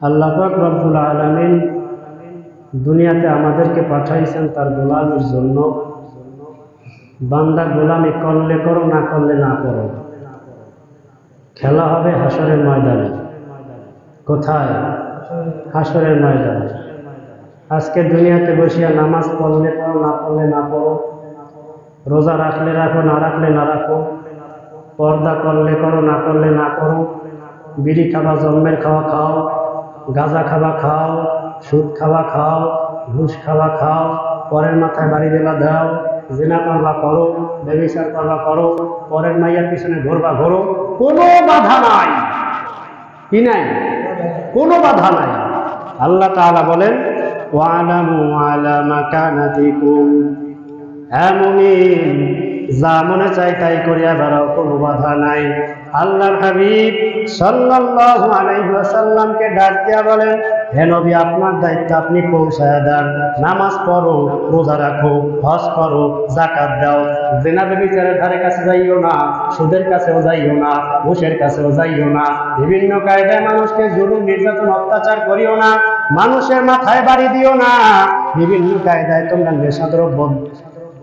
আল্লাহ পাক রব্বুল আলামিন দুনিয়াতে আমাদেরকে পাঠাইছেন তার গোলামের জন্য। বান্দা গোলামি করলে করো, না করলে না করো। খেলা হবে হাসরের ময়দানে। কোথায়? হাসরের ময়দানে। আজকে দুনিয়াতে বসিয়া নামাজ পড়লে পড়ো, না পড়লে না পড়ো, রোজা রাখলে রাখো, না রাখলে না রাখো, পর্দা করলে করো, না করলে না করো, বিড়ি খাবা জন্মের খাওয়া খাও, গাঁজা খাবা খাও, সুদ খাওয়া খাও, ঘুষ খাওয়া খাও, পরের মাথায় বাড়ি দেলা দাও, জিনা করবা করো, ব্যভিচার করবা করো, পরের মাইয়ার পিছনে ঘুরবা ঘোরো, কোনো বাধা নাই। কি নাই? কোনো বাধা নাই। আল্লাহ তাআলা বলেন ওয়ালামু আলা মাকানাতিকুম, হ্যাঁ মুমিন, যা মনে চাই তাই করিয়া বেড়াও, কোনো বাধা নাই। আল্লাহর হাবিব সাল্লাল্লাহু আলাইহি ওয়াসাল্লামকে ডাক দিয়া বলেন, হে নবী, আপনার দায়িত্ব আপনি পৌঁছায় দেন। নামাজ পড়ো, রোজা রাখো, হজ করো, যাকাত দাও, জিনা ব্যভিচারের ধারে কাছে যাইও না, সুদের কাছেও যাইও না, ঘুষের কাছেও যাইও না, বিভিন্ন কায়দায় মানুষকে জুলুম নির্যাতন অত্যাচার করিও না, মানুষের মাথায় বাড়ি দিও না, বিভিন্ন কায়দায় তোমরা নেশাদ্রব্য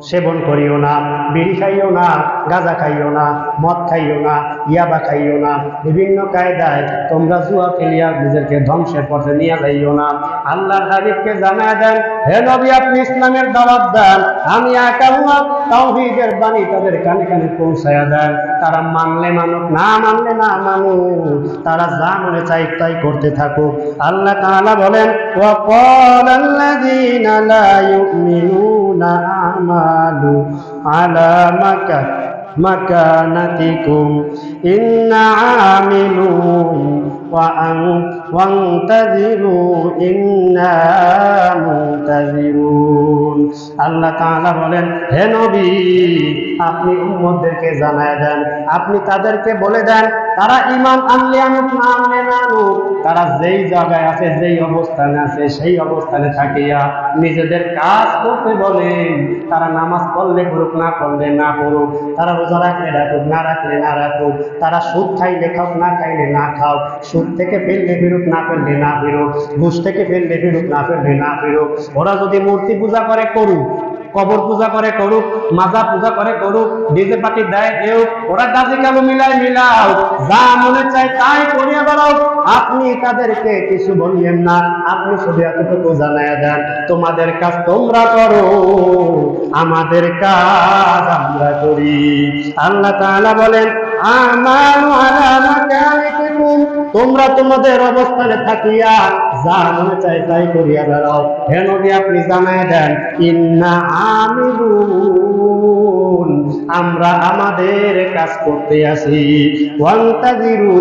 সেবন করিও না, বিড়ি খাইও না, গাঁজা খাইও না, মদ খাইও না, ইয়াবা খাইও না, বিভিন্ন কায়দায় তোমরা জুয়া খেলিয়া নিজেকে ধ্বংসের পথে নিয়ে যাইও না। আল্লাহর হাবিবকে জানায় দেন, হে নবী, আপনি ইসলামের দাওয়াত দেন, আমি আকাল্লাহ তাওহীদের বাণী তাদের কানে কানে পৌঁছায়া দেন। তারা মানলে মানুক, না মানলে না মানুক, তারা যা মনে চাই তাই করতে থাকুক। আল্লাহ তাআলা বলেন ওয়া ক্বালাল্লাযীনা লা ইউমিনুনা আমালু আলা মাকানাতিকুম ইন্না আমিলুন ওয়ান্তাযিরু ইন্না মুনতাযিরুন। আল্লাহ তাআলা বলেন, হে নবী, আপনি উম্মতদেরকে জানায় দেন, আপনি তাদেরকে বলে দেন, তারা ঈমান আনলে আনুক, না আনলে না আনুক, তারা যেই জায়গায় আছে, যেই অবস্থানে আছে, সেই অবস্থানে থাকিয়া নিজেদের কাজ করতে বলেন। তারা নামাজ পড়লে করুক, না পড়লে না করুক, তারা রোজা রাখলে রাখুক, না রাখলে না রাখুক, তারা সুদ খাইলে খাও, না খাইলে না খাও, সুদ থেকে ফেললে ফিরুক, না ফেললে না ফিরুক, ঘুষ থেকে ফেললে ফিরুক, না ফেললে না ফিরুক। ওরা যদি মূর্তি পূজা করে করুক, কবর পূজা করে করুক, মাজা পূজা করে করুক, ডিজে পার্টি দেয় দেও, ওরা গাজি কালো মিলাও, যা মনে চায় তাই করিয়া বেড়াও। আপনি তাদেরকে কিছু বললেন না, আপনি শুধু এতটুকু জানায়া দেন, তোমাদের কাজ তোমরা করো, আমাদের কাজ আমরা করি। আল্লাহ তাআলা বলেন আমালু আলা মাকানিকুম, তোমরা তোমাদের অবস্থানে থাকিয়া যা মনে চাই তাই করিয়া বেড়াও। হে নবী, আপনি জানায় দেন ইন্না আমিলুন, আমরা আমাদের কাজ করতে আসি, ওয়ান্তাযিরু,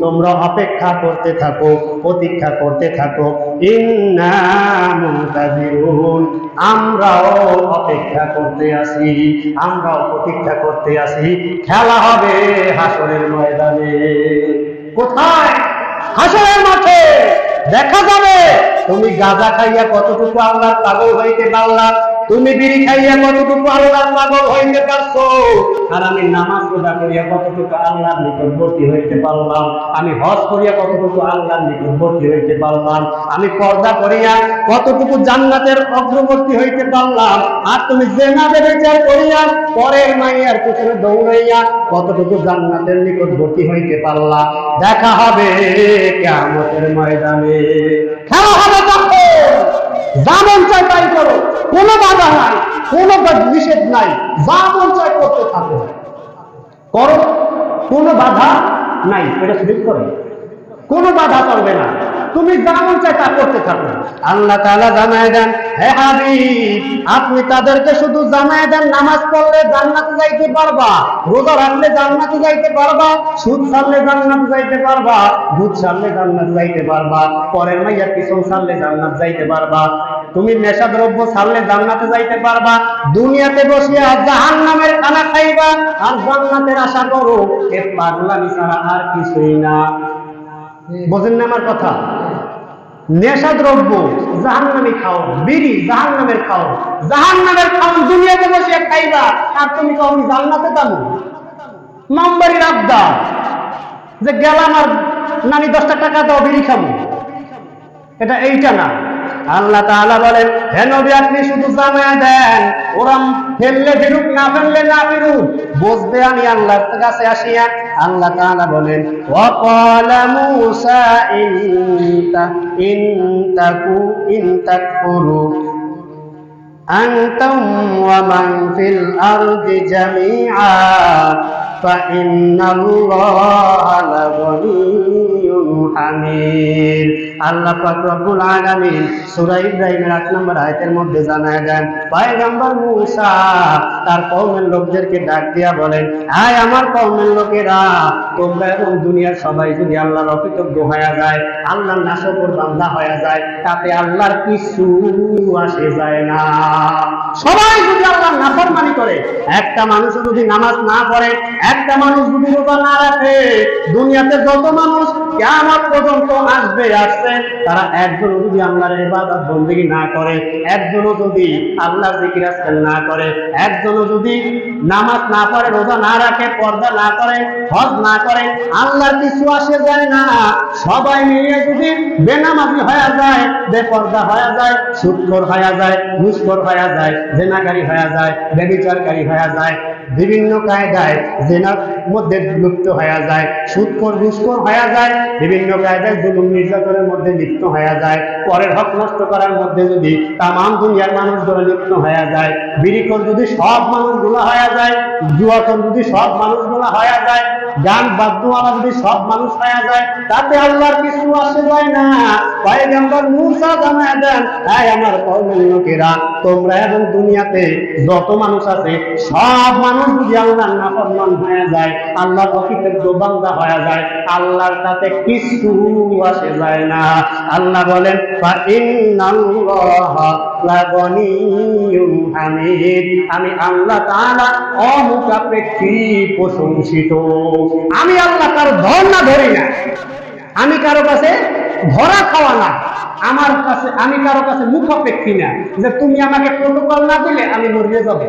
তোমরা অপেক্ষা করতে থাকো, প্রতীক্ষা করতে থাকো, ইন্না মুনতাযিরুন, আমরাও অপেক্ষা করতে আসি, আমরাও প্রতীক্ষা করতে আসি। খেলা হবে হাসরের ময়দানে। কোথায়? হাসরের মাঠে। দেখা যাবে তুমি গাঁজা খাইয়া কতটুকু আল্লাহর পাগল হইতে পারলা, তুমি বিড়ি খাইয়া কতটুকু আল্লাহর পাগল হইতে পারছো, আর আমি নামাজ রোজা করিয়া কতটুকু আল্লাহর নিকটবর্তী হইতে পারলাম, আমি হজ করিয়া কতটুকু আল্লাহর নিকটবর্তী হইতে পারলাম, আমি পর্দা করিয়া কতটুকু জান্নাতের অগ্রবর্তী হইতে পারলাম, আর তুমি জিনা ব্যভিচার করিয়া পরের মাইয়ার পিছনে দৌড়াইয়া কতটুকু জান্নাতের নিকটবর্তী হইতে পারলা। দেখা হবে কিয়ামতের ময়দানে। খেলা হবে তখন। যা মন চায় তাই করো, কোনো বাধা নাই, কোনো নিষেধ নাই, যা মন চায় করতে থাকো, করো, কোনো বাধা নাই। এটা ঠিক করে, কোনো বাধা করবে না, তুমি যা মন চায় তা করতে থাকো। আল্লাহ তাআলা জানায় দেন, হে হাবিব, আপনি তাদেরকে শুধু জানায় দেন, নামাজ পড়লে জান্নাতে যাইতে পারবা, রোজা রাখলে জান্নাতে যাইতে পারবা, সুদ ছাড়লে জান্নাতে যাইতে পারবা, দুধ ছাড়লে জান্নাতে যাইতে পারবা, পরের মাইয়ার পিছন ছাড়লে জান্নাত যাইতে পারবা, তুমি নেশা দ্রব্য ছাড়লে জান্নাতে যাইতে পারবা, দুনিয়াতে বসিয়া জাহান্নামের খানা খাইবা আর জান্নাতের আশা করো, এ পাগলামি ছাড়া আর কিছুই না। বোঝেন না আমার কথা? নেশা দ্রব্য জাহান্নামী খাও, বিড়ি জাহান্নামের খাও, জাহান্নামের খাও দুনিয়াতে বসে খাইবা, আর তুমি কখন জান্নাতে যাবো? মামবাড়ির আবদা যে গেলাম আর নানি 10টা টাকা দাও বিড়ি খাবো, এটা এইটা না। আল্লাহ তাআলা বলেন, হে নবী আপনি শুধু জানায়া দেন, ওরা ফেললে ফিরুক না ফেললে না ফিরুক, বুঝবে আমি আল্লাহর কাছে আসিয়া। আল্লাহ তাআলা বলেন, ওয়া ক্বালা মূসা ইন তাকফুরু আনতুম ওয়া মান ফিল আরদি জামিআ ফাইন্নাল্লাহা লাগনিয়্যুন হামিদ। আল্লাহ পাক রব্বুল আলামিন সূরা ইব্রাহিমের 8 নম্বর আয়াতের মধ্যে জানায় দেন, পয়গম্বর মূসা তার কওমের লোকদেরকে ডাক দিয়া বলেন, আয় আমার কওমের লোকেরা, তোমরা এবং দুনিয়ার সবাই যদি আল্লাহর অকৃতজ্ঞ হয়ে যায়, আল্লাহর নাশকর বান্দা হয়ে যায়, তাতে আল্লাহর কিছু আসে যায় না। সবাই যদি আল্লাহর নাফরমানি করে, একটা মানুষ যদি নামাজ না পড়ে, একটা মানুষ যদি রোজা না রাখে, দুনিয়াতে যত মানুষ কিয়ামত পর্যন্ত আসবে আসছে, তারা একজন যদি আল্লাহর ইবাদত বندگی না করে, একজন যদি আল্লাহর জিকির আজকার না করে, একজন যদি নামাজ না পড়ে, রোজা না রাখে, পর্দা না করে, হজ না করে, আল্লাহর কিছু আসে যায় না। সবাই মিলে যদি বেনামাজি হয়ে যায়, বেপর্দা হয়ে যায়, সুদখোর হয়ে যায়, ঘুষখোর হয়ে যায়, জেনাকারী হয়ে যায়, ব্যভিচারকারী হয়ে যায়, বিভিন্ন কায়দায় জেনার মধ্যে লিপ্ত হয়ে যায়, সুদখোর ঘুষখোর হয়ে যায়, বিভিন্ন কায়দায় জুলুম নির্যাতনের মধ্যে লিপ্ত হয়ে যায়, পরের হক নষ্ট করার মধ্যে যদি তামাম দুনিয়ার মানুষগুলো লিপ্ত হয়ে যায়, বিড়িখোর যদি সব মানুষগুলো হয়ে যায়, জুয়াখোর যদি সব মানুষগুলো হয়ে যায়, গান বাদ্যওয়ালা যদি সব মানুষ হয়ে যায়, তাতে আল্লাহর কিছু আসে যায় না। পয়গম্বর মূসা জানায় দেন, এই আমার কওমের লোকেরা, তোমরা এবং দুনিয়াতে যত মানুষ আছে সব মানুষ যদি আল্লাহর নাফরমান হয়ে যায়, আল্লাহর অকৃতজ্ঞ বান্দা হয়ে যায়, আল্লাহর তাতে কিছু আসে যায় না। আল্লাহ বলেন, ফাইন্নাল্লাহা লাগনিয়্যুন হামিদ, আমি আল্লাহ তাআলা অমুখাপেক্ষী প্রশংসিত। আমি আল্লাহ কারো ধর না ধরি না, আমি কারো কাছে ধরা খাওয়া না, আমার কাছে আমি কারো কাছে মুখাপেক্ষী না, যে তুমি আমাকে প্রটোকল না দিলে আমি মরিয়ে যাব।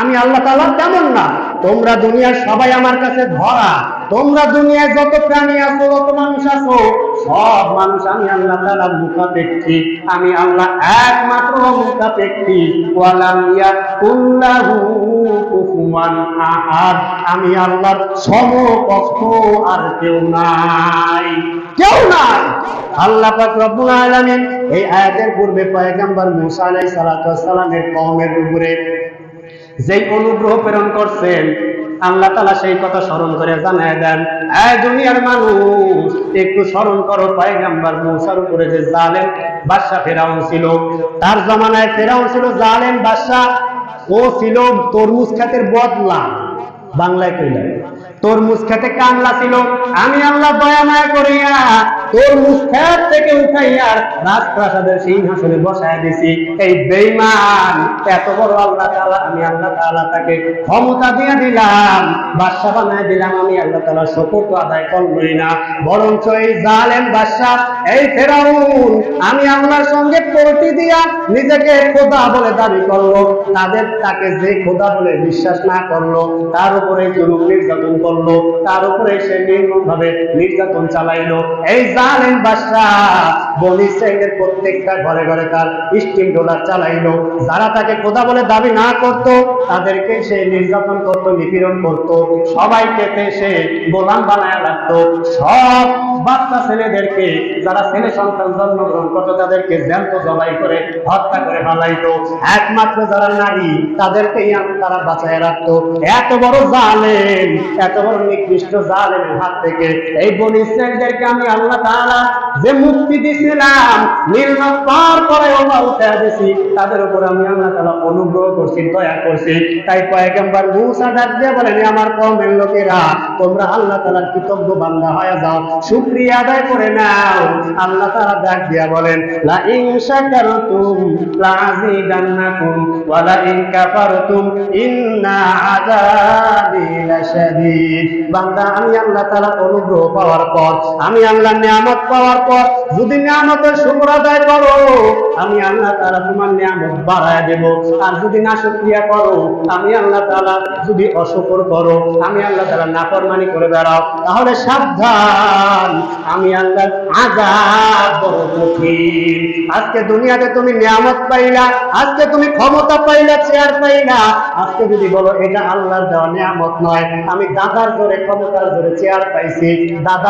আমি আল্লাহ তাআলা তেমন না। তোমরা দুনিয়ার সবাই আমার কাছে ধরা, তোমরা দুনিয়ায় যত প্রাণী আছো, যত মানুষ আছো, সব মানুষ আমি আল্লাহ তাআলার মুখাপেক্ষী। আমি আল্লাহ একমাত্র মুখাপেক্ষী। ওয়ালাম ইয়াকুল্লাহু কুফুয়ান আহাদ, আমি আল্লাহর সমকক্ষ আর কেউ নাই, কেউ নাই। আল্লাহ পাক রব্বুল আলামিন এই আয়াতের পূর্বে পয়গম্বর মূসা আলাইহিস সালাতু ওয়াস সালামের কওমের উপরে যেই অনুগ্রহ প্রেরণ করছেন, আল্লাহ তাআলা সেই কথা স্মরণ করে জানায় দেন, এই দুনিয়ার মানুষ একটু স্মরণ করো, পয়গম্বর মূসার উপরে যে জালেম বাদশা ফেরাউন ছিল, তার জামানায় ফেরাউন ছিল জালেম বাদশা। ও ছিল তরমুজ খেতের বদলা, বাংলায় কইলা তরমুজ খেতে কামলা ছিল। আমি আল্লাহ দয়া মায়া করিয়া তরমুজ খেত থেকে উঠাইয়া রাজপ্রাসাদের সিংহাসনে বসায় দিছি। এই বেঈমান এত বড় আল্লাহ তাআলা, আমি আল্লাহ তাআলা তাকে ক্ষমতা দিয়ে দিলাম, বাদশা বানায় দিলাম। আমি আল্লাহ তাআলা শপথ আদায় করবই না, বরঞ্চ এই জালেম বাদশা এই ফেরাউন আমি আল্লাহর সঙ্গে পোল্টি দিয়া নিজেকে খোদা বলে দাবি করলো। তাকে যে খোদা বলে বিশ্বাস না করলো, তার উপরে জুলুম নির্যাতন করলো, তার উপরে সে নির্মমভাবে নির্যাতন চালাইলো। এই জালেম বাদশা বনী ইসরাইলের প্রত্যেকটা ঘরে ঘরে তার স্টিম ডলার চালাইলো। যারা তাকে খোদা বলে দাবি না করত, তাদেরকে সে নির্যাতন করত, নিপীড়ন করত, সবাইকে সে গোলাম বানায় রাখতো। সব বাচ্চা ছেলেদেরকে, যারা ছেলে সন্তান জন্মগ্রহণ করতো, তাদেরকে জ্যান্ত জবাই করে হত্যা করে ফেলাইতো। একমাত্র যারা নারী, তাদেরকেই তারা বাঁচায় রাখতো। এত বড় জালেম, এত বড় নিকৃষ্ট জালেমের হাত থেকে এই বনী ইসরাইলদেরকে আমি আল্লাহ তাআলা যে মুক্তি দিয়েছিলাম, নির্লজ্জার পরে ওবা উঠে দিয়েছি, তাদের উপর আমি আল্লাহ তাআলা অনুগ্রহ করছি, দয়া করছি। তাই পয়গম্বর মূসা ডাক দিয়ে বলেন, আমার কওমের লোকেরা, তোমরা আল্লাহ তাআলার কৃতজ্ঞ বান্দা হয়ে যাও, শুকর শুকরিয়া আদায় করে নাও। আল্লাহ তাআলা ডাক দিয়া বলেন, লা ইন শাকারতুম লা আযীদান্নাকুম ওয়া লা ইন কাফারতুম ইন্না আযাবি লাশাদীদ। বান্দা, আমি আল্লাহ তাআলার অনুগ্রহ পাওয়ার পর, আমি আল্লাহর নিয়ামত পাওয়ার পর যদি নিয়ামতের শুকর আদায় করো, আমি আল্লাহ তাআলা তোমার নিয়ামত বাড়ায় দেব। আর যদি নাশুকরিয়া করো, আমি আল্লাহ তাআলা যদি অশুকর করো, আমি আল্লাহ তাআলা নাফরমানি করে বেড়াও, তাহলে সাবধান, আমি আল্লাহর আযাব বড় কঠিন। আজকে দুনিয়াতে তুমি নিয়ামত পাইলা, আজকে তুমি ক্ষমতা পাইলা, চেয়ার পাইলা, আজকে যদি বলো এটা আল্লাহর দেওয়া নিয়ামত নয়, আমি দাদার জোরে ক্ষমতার জোরে চেয়ার পাইছি, দাদা